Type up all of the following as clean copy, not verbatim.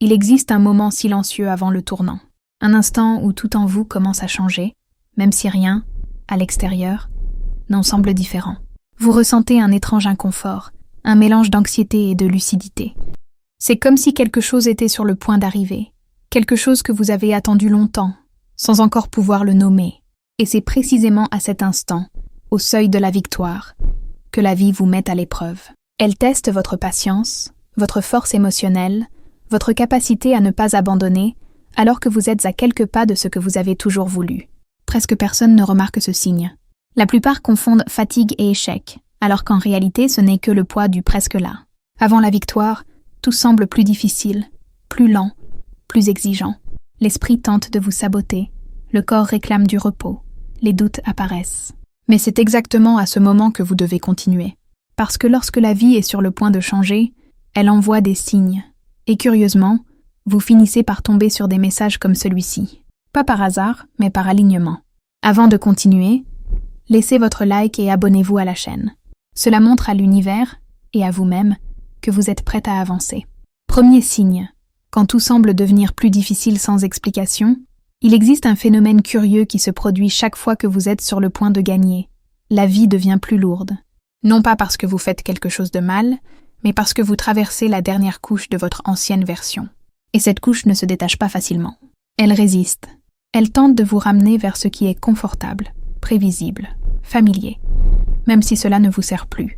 Il existe un moment silencieux avant le tournant. Un instant où tout en vous commence à changer, même si rien, à l'extérieur, n'en semble différent. Vous ressentez un étrange inconfort, un mélange d'anxiété et de lucidité. C'est comme si quelque chose était sur le point d'arriver, quelque chose que vous avez attendu longtemps, sans encore pouvoir le nommer. Et c'est précisément à cet instant, au seuil de la victoire, que la vie vous met à l'épreuve. Elle teste votre patience, votre force émotionnelle, votre capacité à ne pas abandonner, alors que vous êtes à quelques pas de ce que vous avez toujours voulu. Presque personne ne remarque ce signe. La plupart confondent fatigue et échec, alors qu'en réalité ce n'est que le poids du presque là. Avant la victoire, tout semble plus difficile, plus lent, plus exigeant. L'esprit tente de vous saboter, le corps réclame du repos, les doutes apparaissent. Mais c'est exactement à ce moment que vous devez continuer. Parce que lorsque la vie est sur le point de changer, elle envoie des signes. Et curieusement, vous finissez par tomber sur des messages comme celui-ci. Pas par hasard, mais par alignement. Avant de continuer, laissez votre like et abonnez-vous à la chaîne. Cela montre à l'univers, et à vous-même, que vous êtes prête à avancer. Premier signe, quand tout semble devenir plus difficile sans explication, il existe un phénomène curieux qui se produit chaque fois que vous êtes sur le point de gagner. La vie devient plus lourde. Non pas parce que vous faites quelque chose de mal, mais parce que vous traversez la dernière couche de votre ancienne version. Et cette couche ne se détache pas facilement. Elle résiste. Elle tente de vous ramener vers ce qui est confortable, prévisible, familier, même si cela ne vous sert plus.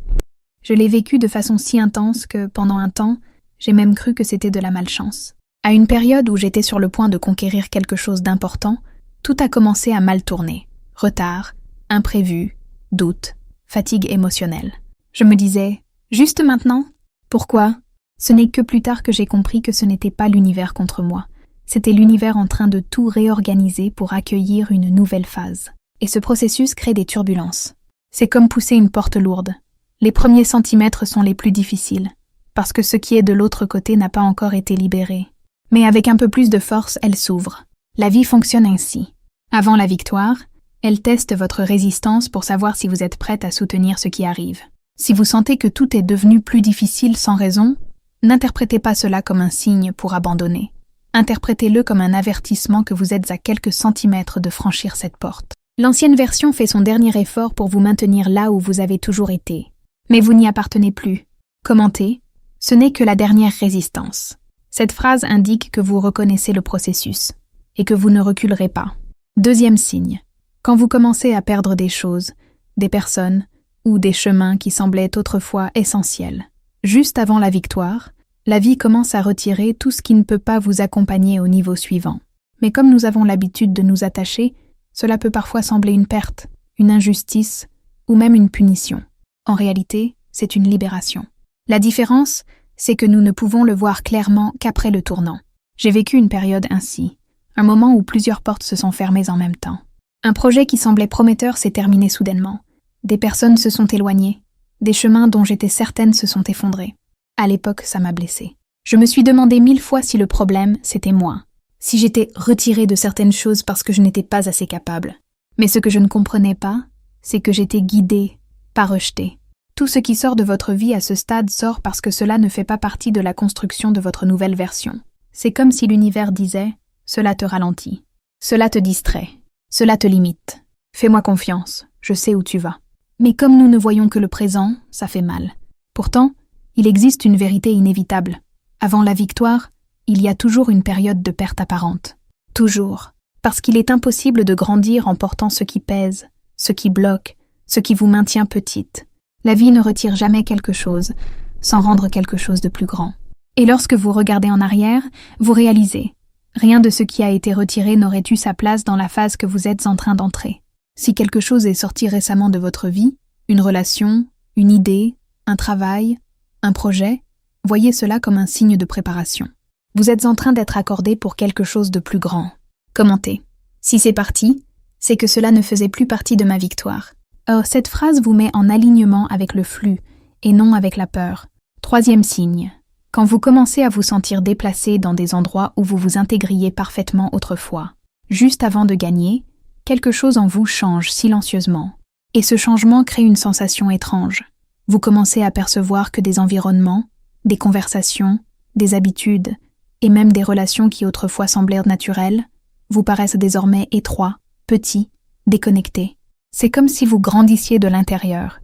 Je l'ai vécu de façon si intense que, pendant un temps, j'ai même cru que c'était de la malchance. À une période où j'étais sur le point de conquérir quelque chose d'important, tout a commencé à mal tourner. Retard, imprévu, doute, fatigue émotionnelle. Je me disais, juste maintenant? Pourquoi? Ce n'est que plus tard que j'ai compris que ce n'était pas l'univers contre moi. C'était l'univers en train de tout réorganiser pour accueillir une nouvelle phase. Et ce processus crée des turbulences. C'est comme pousser une porte lourde. Les premiers centimètres sont les plus difficiles, parce que ce qui est de l'autre côté n'a pas encore été libéré. Mais avec un peu plus de force, elle s'ouvre. La vie fonctionne ainsi. Avant la victoire, elle teste votre résistance pour savoir si vous êtes prête à soutenir ce qui arrive. Si vous sentez que tout est devenu plus difficile sans raison, n'interprétez pas cela comme un signe pour abandonner. Interprétez-le comme un avertissement que vous êtes à quelques centimètres de franchir cette porte. L'ancienne version fait son dernier effort pour vous maintenir là où vous avez toujours été. Mais vous n'y appartenez plus. Commentez, ce n'est que la dernière résistance. Cette phrase indique que vous reconnaissez le processus et que vous ne reculerez pas. Deuxième signe, quand vous commencez à perdre des choses, des personnes ou des chemins qui semblaient autrefois essentiels. Juste avant la victoire, la vie commence à retirer tout ce qui ne peut pas vous accompagner au niveau suivant. Mais comme nous avons l'habitude de nous attacher, cela peut parfois sembler une perte, une injustice ou même une punition. En réalité, c'est une libération. La différence, c'est que nous ne pouvons le voir clairement qu'après le tournant. J'ai vécu une période ainsi, un moment où plusieurs portes se sont fermées en même temps. Un projet qui semblait prometteur s'est terminé soudainement. Des personnes se sont éloignées, des chemins dont j'étais certaine se sont effondrés. À l'époque, ça m'a blessée. Je me suis demandé 1000 fois si le problème, c'était moi. Si j'étais retirée de certaines choses parce que je n'étais pas assez capable. Mais ce que je ne comprenais pas, c'est que j'étais guidée, pas rejetée. Tout ce qui sort de votre vie à ce stade sort parce que cela ne fait pas partie de la construction de votre nouvelle version. C'est comme si l'univers disait « Cela te ralentit, cela te distrait, cela te limite. Fais-moi confiance, je sais où tu vas. » Mais comme nous ne voyons que le présent, ça fait mal. Pourtant, il existe une vérité inévitable. Avant la victoire, il y a toujours une période de perte apparente. Toujours. Parce qu'il est impossible de grandir en portant ce qui pèse, ce qui bloque, ce qui vous maintient petite. La vie ne retire jamais quelque chose, sans rendre quelque chose de plus grand. Et lorsque vous regardez en arrière, vous réalisez, rien de ce qui a été retiré n'aurait eu sa place dans la phase que vous êtes en train d'entrer. Si quelque chose est sorti récemment de votre vie, une relation, une idée, un travail, un projet, voyez cela comme un signe de préparation. Vous êtes en train d'être accordé pour quelque chose de plus grand. Commentez. Si c'est parti, c'est que cela ne faisait plus partie de ma victoire. Or, cette phrase vous met en alignement avec le flux, et non avec la peur. Troisième signe. Quand vous commencez à vous sentir déplacé dans des endroits où vous vous intégriez parfaitement autrefois. Juste avant de gagner, quelque chose en vous change silencieusement. Et ce changement crée une sensation étrange. Vous commencez à percevoir que des environnements, des conversations, des habitudes, et même des relations qui autrefois semblaient naturelles, vous paraissent désormais étroits, petits, déconnectés. C'est comme si vous grandissiez de l'intérieur,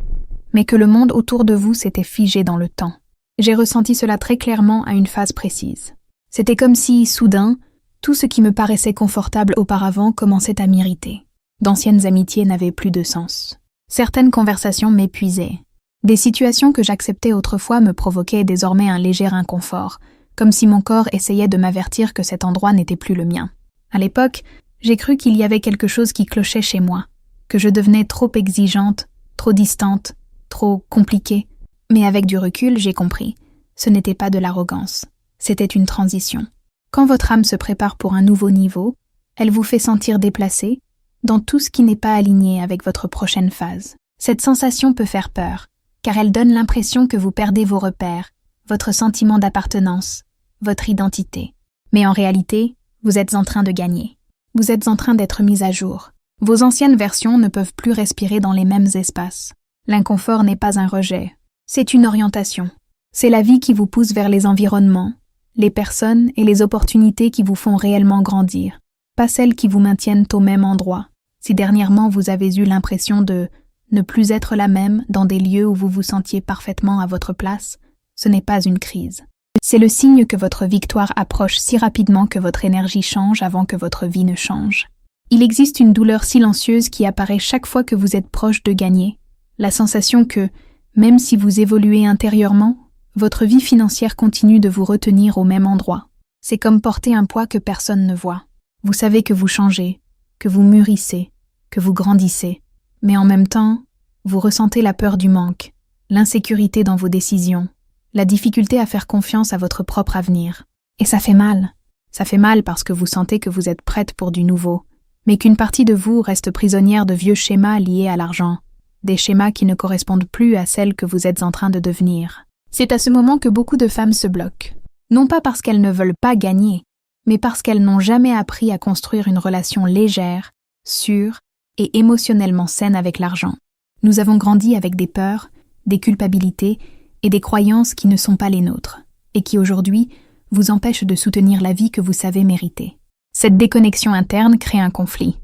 mais que le monde autour de vous s'était figé dans le temps. J'ai ressenti cela très clairement à une phase précise. C'était comme si, soudain, tout ce qui me paraissait confortable auparavant commençait à m'irriter. D'anciennes amitiés n'avaient plus de sens. Certaines conversations m'épuisaient. Des situations que j'acceptais autrefois me provoquaient désormais un léger inconfort, comme si mon corps essayait de m'avertir que cet endroit n'était plus le mien. À l'époque, j'ai cru qu'il y avait quelque chose qui clochait chez moi, que je devenais trop exigeante, trop distante, trop compliquée. Mais avec du recul, j'ai compris. Ce n'était pas de l'arrogance. C'était une transition. Quand votre âme se prépare pour un nouveau niveau, elle vous fait sentir déplacé dans tout ce qui n'est pas aligné avec votre prochaine phase. Cette sensation peut faire peur, car elle donne l'impression que vous perdez vos repères, votre sentiment d'appartenance, votre identité. Mais en réalité, vous êtes en train de gagner. Vous êtes en train d'être mis à jour. Vos anciennes versions ne peuvent plus respirer dans les mêmes espaces. L'inconfort n'est pas un rejet, c'est une orientation. C'est la vie qui vous pousse vers les environnements, les personnes et les opportunités qui vous font réellement grandir, pas celles qui vous maintiennent au même endroit. Si dernièrement vous avez eu l'impression de ne plus être la même dans des lieux où vous vous sentiez parfaitement à votre place, ce n'est pas une crise. C'est le signe que votre victoire approche si rapidement que votre énergie change avant que votre vie ne change. Il existe une douleur silencieuse qui apparaît chaque fois que vous êtes proche de gagner, la sensation que, même si vous évoluez intérieurement, votre vie financière continue de vous retenir au même endroit. C'est comme porter un poids que personne ne voit. Vous savez que vous changez, que vous mûrissez, que vous grandissez, mais en même temps, vous ressentez la peur du manque, l'insécurité dans vos décisions, la difficulté à faire confiance à votre propre avenir. Et ça fait mal. Ça fait mal parce que vous sentez que vous êtes prête pour du nouveau, mais qu'une partie de vous reste prisonnière de vieux schémas liés à l'argent, des schémas qui ne correspondent plus à celles que vous êtes en train de devenir. C'est à ce moment que beaucoup de femmes se bloquent, non pas parce qu'elles ne veulent pas gagner, mais parce qu'elles n'ont jamais appris à construire une relation légère, sûre et émotionnellement saine avec l'argent. Nous avons grandi avec des peurs, des culpabilités et des croyances qui ne sont pas les nôtres, et qui aujourd'hui vous empêchent de soutenir la vie que vous savez mériter. Cette déconnexion interne crée un conflit.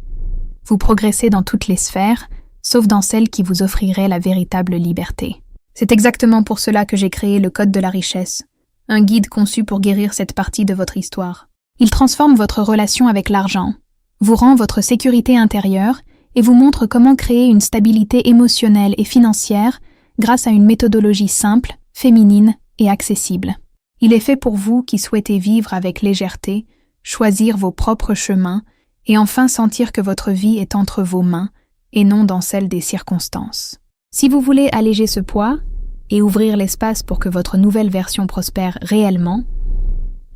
Vous progressez dans toutes les sphères, sauf dans celle qui vous offrirait la véritable liberté. C'est exactement pour cela que j'ai créé le Code de la richesse, un guide conçu pour guérir cette partie de votre histoire. Il transforme votre relation avec l'argent, vous rend votre sécurité intérieure et vous montre comment créer une stabilité émotionnelle et financière grâce à une méthodologie simple, féminine et accessible. Il est fait pour vous qui souhaitez vivre avec légèreté, choisir vos propres chemins et enfin sentir que votre vie est entre vos mains et non dans celle des circonstances. Si vous voulez alléger ce poids et ouvrir l'espace pour que votre nouvelle version prospère réellement,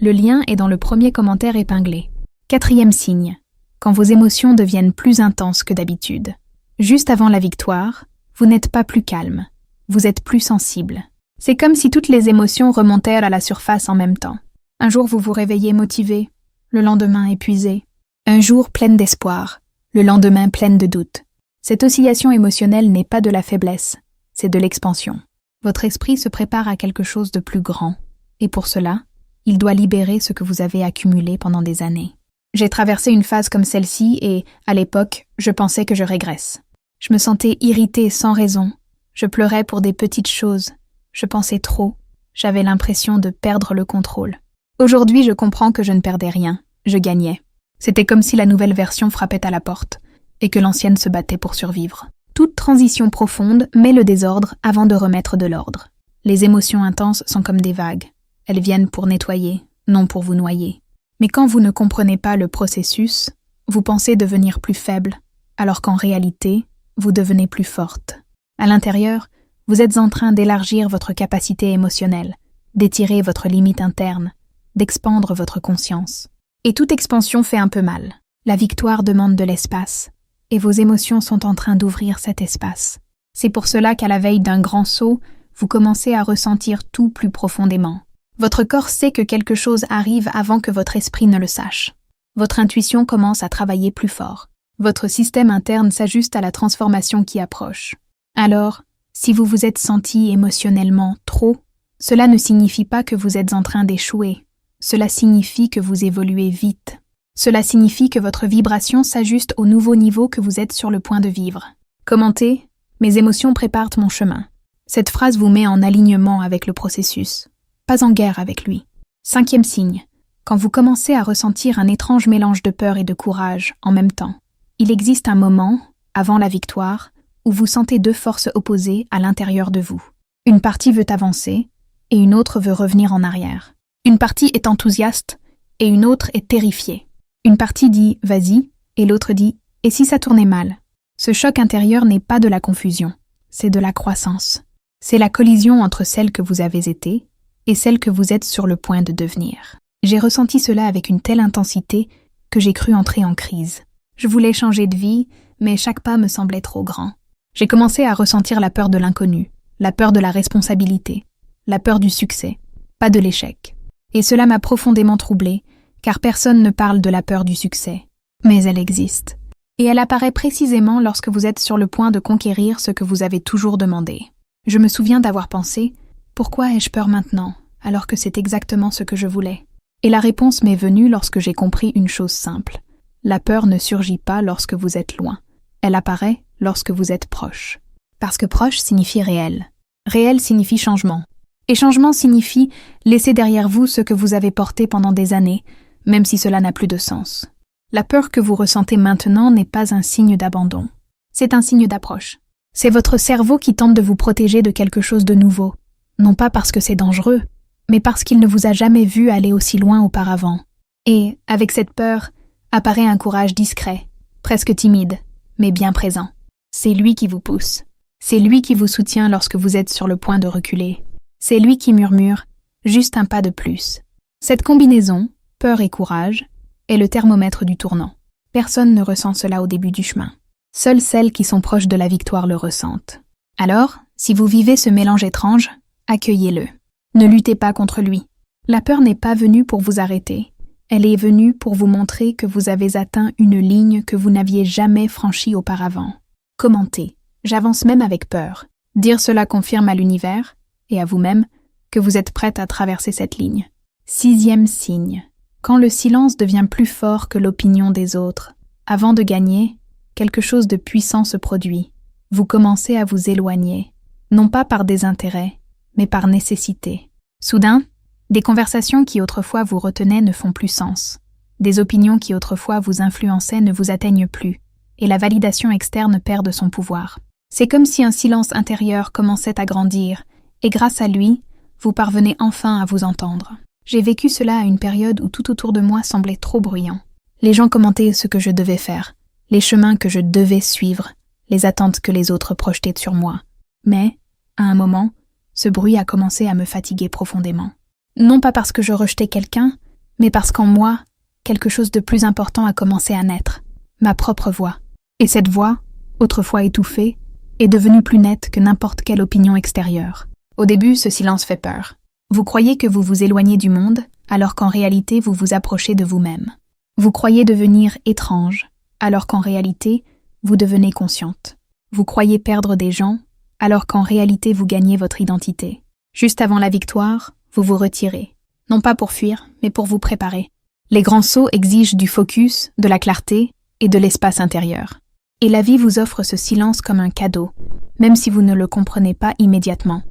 le lien est dans le premier commentaire épinglé. 4e signe, quand vos émotions deviennent plus intenses que d'habitude. Juste avant la victoire, vous n'êtes pas plus calme, vous êtes plus sensible. C'est comme si toutes les émotions remontèrent à la surface en même temps. Un jour vous vous réveillez motivé, le lendemain épuisé. Un jour pleine d'espoir, le lendemain pleine de doute. Cette oscillation émotionnelle n'est pas de la faiblesse, c'est de l'expansion. Votre esprit se prépare à quelque chose de plus grand, et pour cela, il doit libérer ce que vous avez accumulé pendant des années. J'ai traversé une phase comme celle-ci et, à l'époque, je pensais que je régresse. Je me sentais irritée sans raison, je pleurais pour des petites choses, je pensais trop, j'avais l'impression de perdre le contrôle. Aujourd'hui, je comprends que je ne perdais rien, je gagnais. C'était comme si la nouvelle version frappait à la porte, et que l'ancienne se battait pour survivre. Toute transition profonde met le désordre avant de remettre de l'ordre. Les émotions intenses sont comme des vagues. Elles viennent pour nettoyer, non pour vous noyer. Mais quand vous ne comprenez pas le processus, vous pensez devenir plus faible, alors qu'en réalité, vous devenez plus forte. À l'intérieur, vous êtes en train d'élargir votre capacité émotionnelle, d'étirer votre limite interne, d'expandre votre conscience. Et toute expansion fait un peu mal. La victoire demande de l'espace, et vos émotions sont en train d'ouvrir cet espace. C'est pour cela qu'à la veille d'un grand saut, vous commencez à ressentir tout plus profondément. Votre corps sait que quelque chose arrive avant que votre esprit ne le sache. Votre intuition commence à travailler plus fort. Votre système interne s'ajuste à la transformation qui approche. Alors, si vous vous êtes senti émotionnellement trop, cela ne signifie pas que vous êtes en train d'échouer. Cela signifie que vous évoluez vite. Cela signifie que votre vibration s'ajuste au nouveau niveau que vous êtes sur le point de vivre. Commentez « Mes émotions préparent mon chemin ». Cette phrase vous met en alignement avec le processus, pas en guerre avec lui. 5e signe. Quand vous commencez à ressentir un étrange mélange de peur et de courage en même temps, il existe un moment, avant la victoire, où vous sentez deux forces opposées à l'intérieur de vous. Une partie veut avancer et une autre veut revenir en arrière. Une partie est enthousiaste et une autre est terrifiée. Une partie dit « vas-y » et l'autre dit « et si ça tournait mal ?» Ce choc intérieur n'est pas de la confusion, c'est de la croissance. C'est la collision entre celle que vous avez été et celle que vous êtes sur le point de devenir. J'ai ressenti cela avec une telle intensité que j'ai cru entrer en crise. Je voulais changer de vie, mais chaque pas me semblait trop grand. J'ai commencé à ressentir la peur de l'inconnu, la peur de la responsabilité, la peur du succès, pas de l'échec. Et cela m'a profondément troublée, car personne ne parle de la peur du succès. Mais elle existe. Et elle apparaît précisément lorsque vous êtes sur le point de conquérir ce que vous avez toujours demandé. Je me souviens d'avoir pensé « Pourquoi ai-je peur maintenant, alors que c'est exactement ce que je voulais ?» Et la réponse m'est venue lorsque j'ai compris une chose simple. La peur ne surgit pas lorsque vous êtes loin. Elle apparaît lorsque vous êtes proche. Parce que proche signifie réel. Réel signifie changement. Et changement signifie laisser derrière vous ce que vous avez porté pendant des années, même si cela n'a plus de sens. La peur que vous ressentez maintenant n'est pas un signe d'abandon. C'est un signe d'approche. C'est votre cerveau qui tente de vous protéger de quelque chose de nouveau. Non pas parce que c'est dangereux, mais parce qu'il ne vous a jamais vu aller aussi loin auparavant. Et, avec cette peur, apparaît un courage discret, presque timide, mais bien présent. C'est lui qui vous pousse. C'est lui qui vous soutient lorsque vous êtes sur le point de reculer. C'est lui qui murmure « juste un pas de plus ». Cette combinaison, peur et courage, est le thermomètre du tournant. Personne ne ressent cela au début du chemin. Seules celles qui sont proches de la victoire le ressentent. Alors, si vous vivez ce mélange étrange, accueillez-le. Ne luttez pas contre lui. La peur n'est pas venue pour vous arrêter. Elle est venue pour vous montrer que vous avez atteint une ligne que vous n'aviez jamais franchie auparavant. Commentez. J'avance même avec peur. Dire cela confirme à l'univers, et à vous-même, que vous êtes prête à traverser cette ligne. 6e signe. Quand le silence devient plus fort que l'opinion des autres, avant de gagner, quelque chose de puissant se produit. Vous commencez à vous éloigner, non pas par désintérêt, mais par nécessité. Soudain, des conversations qui autrefois vous retenaient ne font plus sens. Des opinions qui autrefois vous influençaient ne vous atteignent plus, et la validation externe perd de son pouvoir. C'est comme si un silence intérieur commençait à grandir, et grâce à lui, vous parvenez enfin à vous entendre. J'ai vécu cela à une période où tout autour de moi semblait trop bruyant. Les gens commentaient ce que je devais faire, les chemins que je devais suivre, les attentes que les autres projetaient sur moi. Mais, à un moment, ce bruit a commencé à me fatiguer profondément. Non pas parce que je rejetais quelqu'un, mais parce qu'en moi, quelque chose de plus important a commencé à naître, ma propre voix. Et cette voix, autrefois étouffée, est devenue plus nette que n'importe quelle opinion extérieure. Au début, ce silence fait peur. Vous croyez que vous vous éloignez du monde, alors qu'en réalité vous vous approchez de vous-même. Vous croyez devenir étrange, alors qu'en réalité, vous devenez consciente. Vous croyez perdre des gens, alors qu'en réalité vous gagnez votre identité. Juste avant la victoire, vous vous retirez. Non pas pour fuir, mais pour vous préparer. Les grands sauts exigent du focus, de la clarté et de l'espace intérieur. Et la vie vous offre ce silence comme un cadeau, même si vous ne le comprenez pas immédiatement.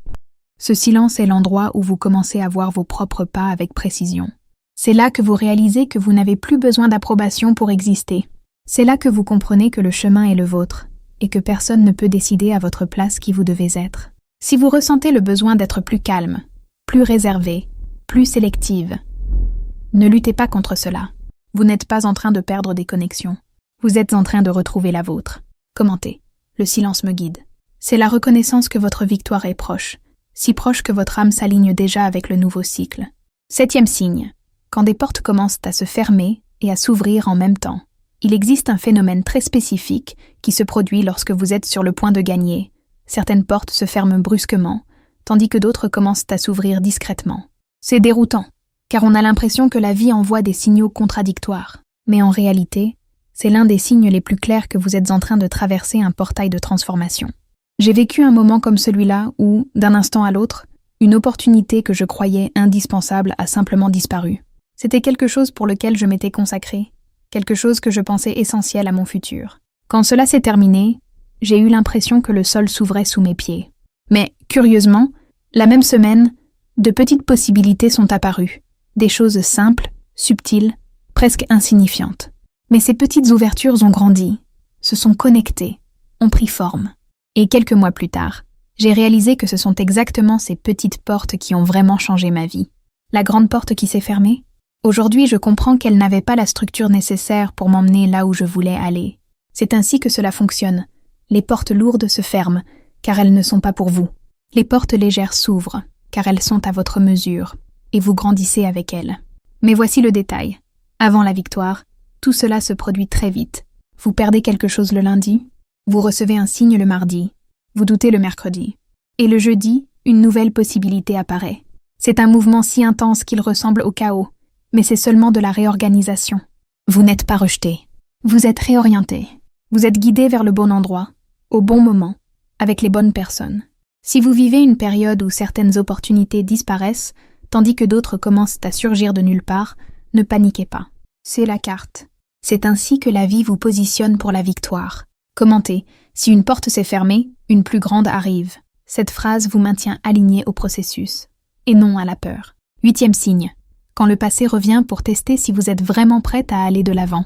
Ce silence est l'endroit où vous commencez à voir vos propres pas avec précision. C'est là que vous réalisez que vous n'avez plus besoin d'approbation pour exister. C'est là que vous comprenez que le chemin est le vôtre et que personne ne peut décider à votre place qui vous devez être. Si vous ressentez le besoin d'être plus calme, plus réservé, plus sélective, ne luttez pas contre cela. Vous n'êtes pas en train de perdre des connexions. Vous êtes en train de retrouver la vôtre. Commentez. Le silence me guide. C'est la reconnaissance que votre victoire est proche, si proche que votre âme s'aligne déjà avec le nouveau cycle. 7e signe. Quand des portes commencent à se fermer et à s'ouvrir en même temps, il existe un phénomène très spécifique qui se produit lorsque vous êtes sur le point de gagner. Certaines portes se ferment brusquement, tandis que d'autres commencent à s'ouvrir discrètement. C'est déroutant, car on a l'impression que la vie envoie des signaux contradictoires. Mais en réalité, c'est l'un des signes les plus clairs que vous êtes en train de traverser un portail de transformation. J'ai vécu un moment comme celui-là où, d'un instant à l'autre, une opportunité que je croyais indispensable a simplement disparu. C'était quelque chose pour lequel je m'étais consacrée, quelque chose que je pensais essentiel à mon futur. Quand cela s'est terminé, j'ai eu l'impression que le sol s'ouvrait sous mes pieds. Mais, curieusement, la même semaine, de petites possibilités sont apparues, des choses simples, subtiles, presque insignifiantes. Mais ces petites ouvertures ont grandi, se sont connectées, ont pris forme. Et quelques mois plus tard, j'ai réalisé que ce sont exactement ces petites portes qui ont vraiment changé ma vie. La grande porte qui s'est fermée? Aujourd'hui, je comprends qu'elle n'avait pas la structure nécessaire pour m'emmener là où je voulais aller. C'est ainsi que cela fonctionne. Les portes lourdes se ferment, car elles ne sont pas pour vous. Les portes légères s'ouvrent, car elles sont à votre mesure, et vous grandissez avec elles. Mais voici le détail. Avant la victoire, tout cela se produit très vite. Vous perdez quelque chose le lundi, vous recevez un signe le mardi, vous doutez le mercredi. Et le jeudi, une nouvelle possibilité apparaît. C'est un mouvement si intense qu'il ressemble au chaos, mais c'est seulement de la réorganisation. Vous n'êtes pas rejeté. Vous êtes réorienté. Vous êtes guidé vers le bon endroit, au bon moment, avec les bonnes personnes. Si vous vivez une période où certaines opportunités disparaissent, tandis que d'autres commencent à surgir de nulle part, ne paniquez pas. C'est la carte. C'est ainsi que la vie vous positionne pour la victoire. Commentez. Si une porte s'est fermée, une plus grande arrive. Cette phrase vous maintient aligné au processus, et non à la peur. 8e signe. Quand le passé revient pour tester si vous êtes vraiment prête à aller de l'avant.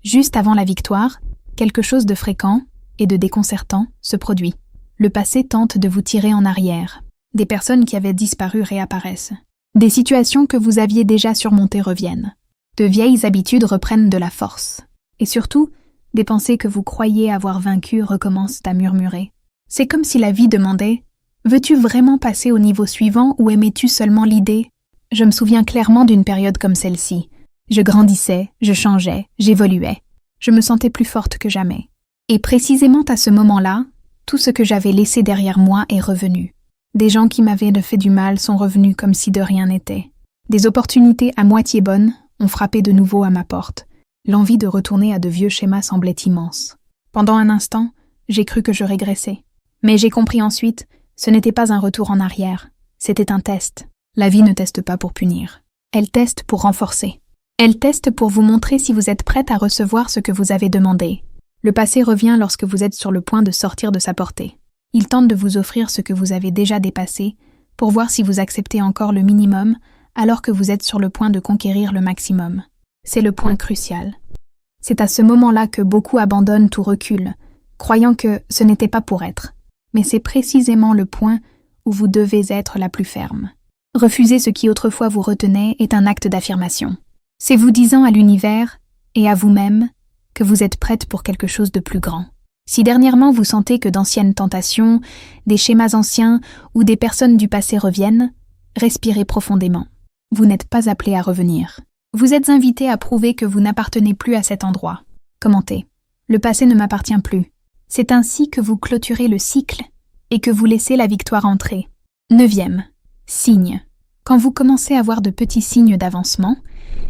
Juste avant la victoire, quelque chose de fréquent et de déconcertant se produit. Le passé tente de vous tirer en arrière. Des personnes qui avaient disparu réapparaissent. Des situations que vous aviez déjà surmontées reviennent. De vieilles habitudes reprennent de la force. Et surtout, des pensées que vous croyez avoir vaincues recommencent à murmurer. C'est comme si la vie demandait « Veux-tu vraiment passer au niveau suivant ou aimais-tu seulement l'idée ?» Je me souviens clairement d'une période comme celle-ci. Je grandissais, je changeais, j'évoluais. Je me sentais plus forte que jamais. Et précisément à ce moment-là, tout ce que j'avais laissé derrière moi est revenu. Des gens qui m'avaient fait du mal sont revenus comme si de rien n'était. Des opportunités à moitié bonnes ont frappé de nouveau à ma porte. L'envie de retourner à de vieux schémas semblait immense. Pendant un instant, j'ai cru que je régressais. Mais j'ai compris ensuite, ce n'était pas un retour en arrière, c'était un test. La vie ne teste pas pour punir. Elle teste pour renforcer. Elle teste pour vous montrer si vous êtes prête à recevoir ce que vous avez demandé. Le passé revient lorsque vous êtes sur le point de sortir de sa portée. Il tente de vous offrir ce que vous avez déjà dépassé pour voir si vous acceptez encore le minimum alors que vous êtes sur le point de conquérir le maximum. C'est le point crucial. C'est à ce moment-là que beaucoup abandonnent ou reculent, croyant que ce n'était pas pour être. Mais c'est précisément le point où vous devez être la plus ferme. Refuser ce qui autrefois vous retenait est un acte d'affirmation. C'est vous disant à l'univers et à vous-même que vous êtes prête pour quelque chose de plus grand. Si dernièrement vous sentez que d'anciennes tentations, des schémas anciens ou des personnes du passé reviennent, respirez profondément. Vous n'êtes pas appelé à revenir. Vous êtes invité à prouver que vous n'appartenez plus à cet endroit. Commentez. Le passé ne m'appartient plus. C'est ainsi que vous clôturez le cycle et que vous laissez la victoire entrer. 9e. Signe. Quand vous commencez à voir de petits signes d'avancement,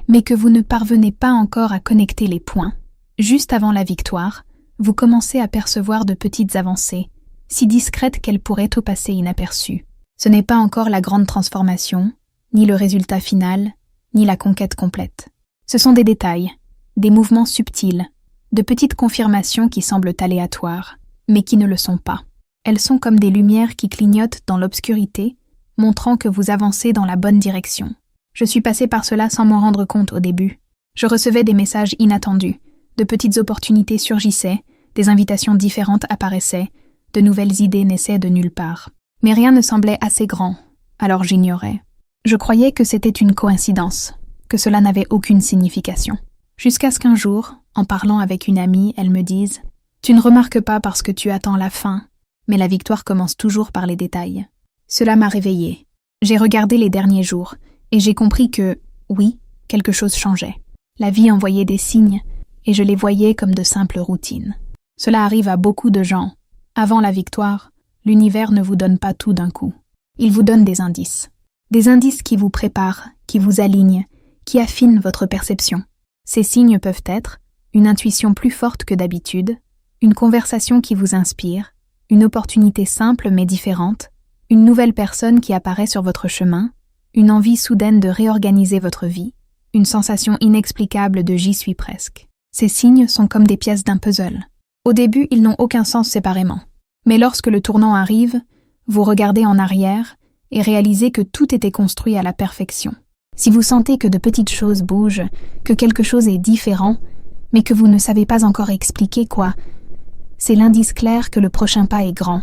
mais que vous ne parvenez pas encore à connecter les points, juste avant la victoire, vous commencez à percevoir de petites avancées, si discrètes qu'elles pourraient au passer inaperçues. Ce n'est pas encore la grande transformation, ni le résultat final, ni la conquête complète. Ce sont des détails, des mouvements subtils, de petites confirmations qui semblent aléatoires, mais qui ne le sont pas. Elles sont comme des lumières qui clignotent dans l'obscurité, montrant que vous avancez dans la bonne direction. Je suis passée par cela sans m'en rendre compte au début. Je recevais des messages inattendus, de petites opportunités surgissaient, des invitations différentes apparaissaient, de nouvelles idées naissaient de nulle part. Mais rien ne semblait assez grand, alors j'ignorais. Je croyais que c'était une coïncidence, que cela n'avait aucune signification. Jusqu'à ce qu'un jour, en parlant avec une amie, elle me dise « Tu ne remarques pas parce que tu attends la fin, mais la victoire commence toujours par les détails. » Cela m'a réveillée. J'ai regardé les derniers jours, et j'ai compris que, oui, quelque chose changeait. La vie envoyait des signes, et je les voyais comme de simples routines. Cela arrive à beaucoup de gens. Avant la victoire, l'univers ne vous donne pas tout d'un coup. Il vous donne des indices. Des indices qui vous préparent, qui vous alignent, qui affinent votre perception. Ces signes peuvent être une intuition plus forte que d'habitude, une conversation qui vous inspire, une opportunité simple mais différente, une nouvelle personne qui apparaît sur votre chemin, une envie soudaine de réorganiser votre vie, une sensation inexplicable de j'y suis presque. Ces signes sont comme des pièces d'un puzzle. Au début, ils n'ont aucun sens séparément. Mais lorsque le tournant arrive, vous regardez en arrière et réalisez que tout était construit à la perfection. Si vous sentez que de petites choses bougent, que quelque chose est différent, mais que vous ne savez pas encore expliquer quoi, c'est l'indice clair que le prochain pas est grand.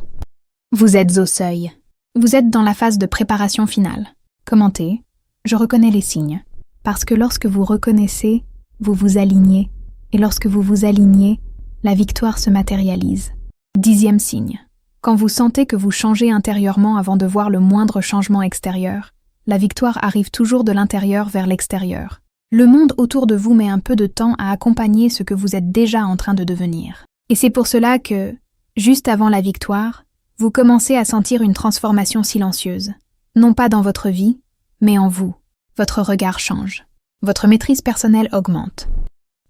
Vous êtes au seuil. Vous êtes dans la phase de préparation finale. Commentez, je reconnais les signes. Parce que lorsque vous reconnaissez, vous vous alignez, et lorsque vous vous alignez, la victoire se matérialise. 10e signe. Quand vous sentez que vous changez intérieurement avant de voir le moindre changement extérieur, la victoire arrive toujours de l'intérieur vers l'extérieur. Le monde autour de vous met un peu de temps à accompagner ce que vous êtes déjà en train de devenir. Et c'est pour cela que, juste avant la victoire, vous commencez à sentir une transformation silencieuse. Non pas dans votre vie, mais en vous. Votre regard change. Votre maîtrise personnelle augmente.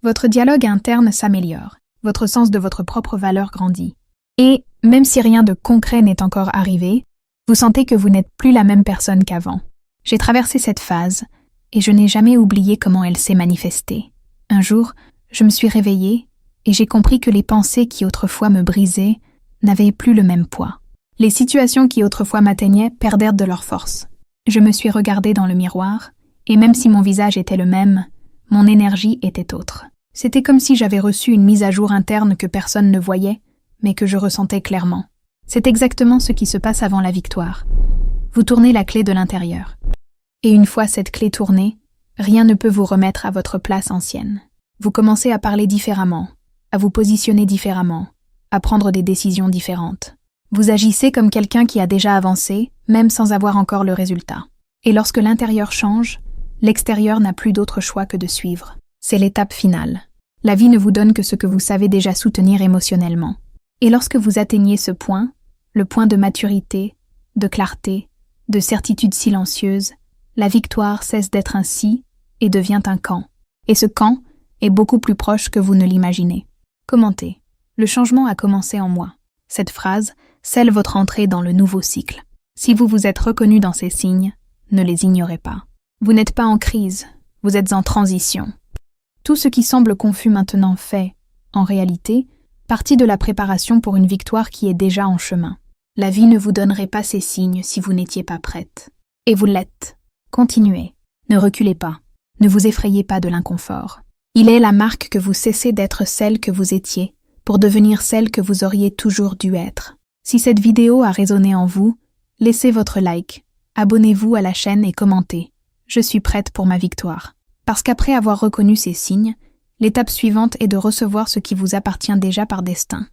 Votre dialogue interne s'améliore. Votre sens de votre propre valeur grandit. Et, même si rien de concret n'est encore arrivé, vous sentez que vous n'êtes plus la même personne qu'avant. J'ai traversé cette phase, et je n'ai jamais oublié comment elle s'est manifestée. Un jour, je me suis réveillée, et j'ai compris que les pensées qui autrefois me brisaient n'avaient plus le même poids. Les situations qui autrefois m'atteignaient perdèrent de leur force. Je me suis regardée dans le miroir, et même si mon visage était le même, mon énergie était autre. C'était comme si j'avais reçu une mise à jour interne que personne ne voyait, mais que je ressentais clairement. C'est exactement ce qui se passe avant la victoire. Vous tournez la clé de l'intérieur. Et une fois cette clé tournée, rien ne peut vous remettre à votre place ancienne. Vous commencez à parler différemment, à vous positionner différemment, à prendre des décisions différentes. Vous agissez comme quelqu'un qui a déjà avancé, même sans avoir encore le résultat. Et lorsque l'intérieur change, l'extérieur n'a plus d'autre choix que de suivre. C'est l'étape finale. La vie ne vous donne que ce que vous savez déjà soutenir émotionnellement. Et lorsque vous atteignez ce point, le point de maturité, de clarté, de certitude silencieuse, la victoire cesse d'être un si et devient un quand. Et ce quand est beaucoup plus proche que vous ne l'imaginez. Commentez. Le changement a commencé en moi. Cette phrase scelle votre entrée dans le nouveau cycle. Si vous vous êtes reconnu dans ces signes, ne les ignorez pas. Vous n'êtes pas en crise, vous êtes en transition. Tout ce qui semble confus maintenant fait, en réalité, partie de la préparation pour une victoire qui est déjà en chemin. La vie ne vous donnerait pas ces signes si vous n'étiez pas prête. Et vous l'êtes. Continuez. Ne reculez pas. Ne vous effrayez pas de l'inconfort. Il est la marque que vous cessez d'être celle que vous étiez, pour devenir celle que vous auriez toujours dû être. Si cette vidéo a résonné en vous, laissez votre like, abonnez-vous à la chaîne et commentez. Je suis prête pour ma victoire. Parce qu'après avoir reconnu ces signes, l'étape suivante est de recevoir ce qui vous appartient déjà par destin.